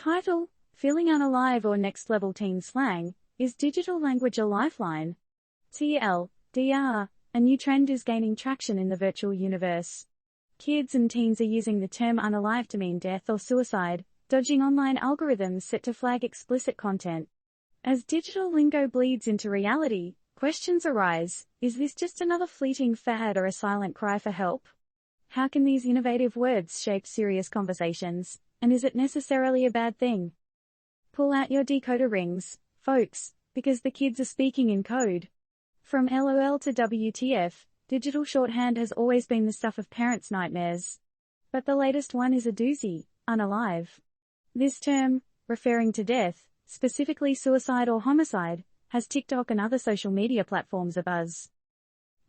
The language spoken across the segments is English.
Title: Feeling Unalive or Next Level Teen Slang. Is digital language a lifeline? TLDR, a new trend is gaining traction in the virtual universe. Kids and teens are using the term unalive to mean death or suicide, dodging online algorithms set to flag explicit content. As digital lingo bleeds into reality, questions arise: is this just another fleeting fad or a silent cry for help? How can these innovative words shape serious conversations, and is it necessarily a bad thing? Pull out your decoder rings, folks, because the kids are speaking in code. From LOL to WTF, digital shorthand has always been the stuff of parents' nightmares. But the latest one is a doozy: unalive. This term, referring to death, specifically suicide or homicide, has TikTok and other social media platforms abuzz.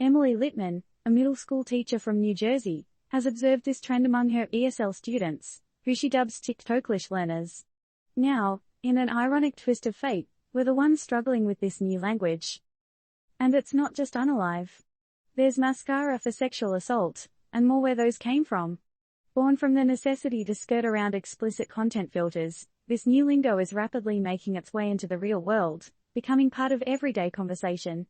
Emily Littman, a middle school teacher from New Jersey, has observed this trend among her ESL students, who she dubs TikToklish learners. Now, in an ironic twist of fate, we're the ones struggling with this new language. And it's not just unalive. There's mascara for sexual assault, and more where those came from. Born from the necessity to skirt around explicit content filters, this new lingo is rapidly making its way into the real world, becoming part of everyday conversation.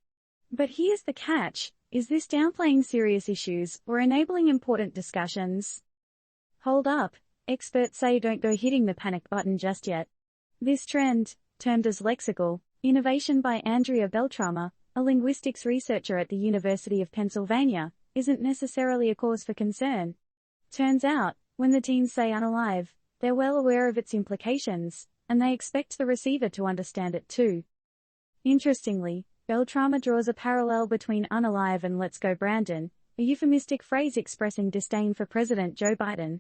But here's the catch: is this downplaying serious issues or enabling important discussions? Hold up, experts say don't go hitting the panic button just yet. This trend, termed as lexical innovation by Andrea Beltrama, a linguistics researcher at the University of Pennsylvania, isn't necessarily a cause for concern. Turns out, when the teens say unalive, they're well aware of its implications, and they expect the receiver to understand it too. Interestingly, Beltrama draws a parallel between unalive and let's go Brandon, a euphemistic phrase expressing disdain for President Joe Biden.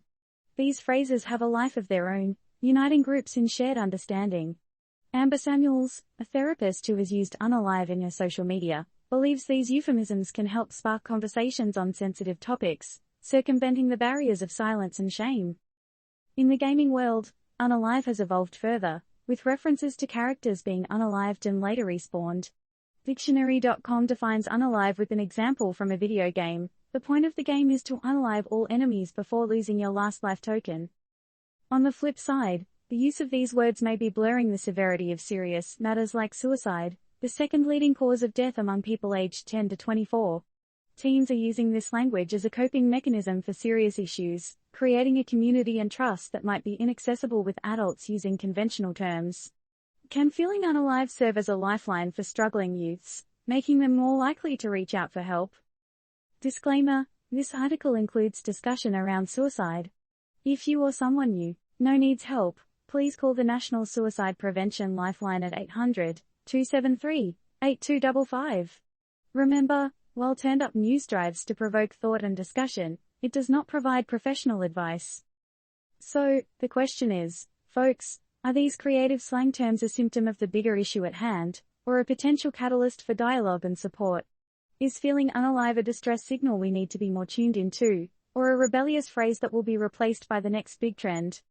These phrases have a life of their own, uniting groups in shared understanding. Amber Samuels, a therapist who has used unalive in her social media, believes these euphemisms can help spark conversations on sensitive topics, circumventing the barriers of silence and shame. In the gaming world, unalive has evolved further, with references to characters being unalived and later respawned. Dictionary.com defines unalive with an example from a video game: the point of the game is to unalive all enemies before losing your last life token. On the flip side, the use of these words may be blurring the severity of serious matters like suicide, the second leading cause of death among people aged 10 to 24. Teens are using this language as a coping mechanism for serious issues, creating a community and trust that might be inaccessible with adults using conventional terms. Can feeling unalive serve as a lifeline for struggling youths, making them more likely to reach out for help? Disclaimer: this article includes discussion around suicide. If you or someone you know needs help, please call the National Suicide Prevention Lifeline at 800-273-8255. Remember, while turned-up news strives to provoke thought and discussion, it does not provide professional advice. So, the question is, folks, are these creative slang terms a symptom of the bigger issue at hand, or a potential catalyst for dialogue and support? Is feeling unalive a distress signal we need to be more tuned into, or a rebellious phrase that will be replaced by the next big trend?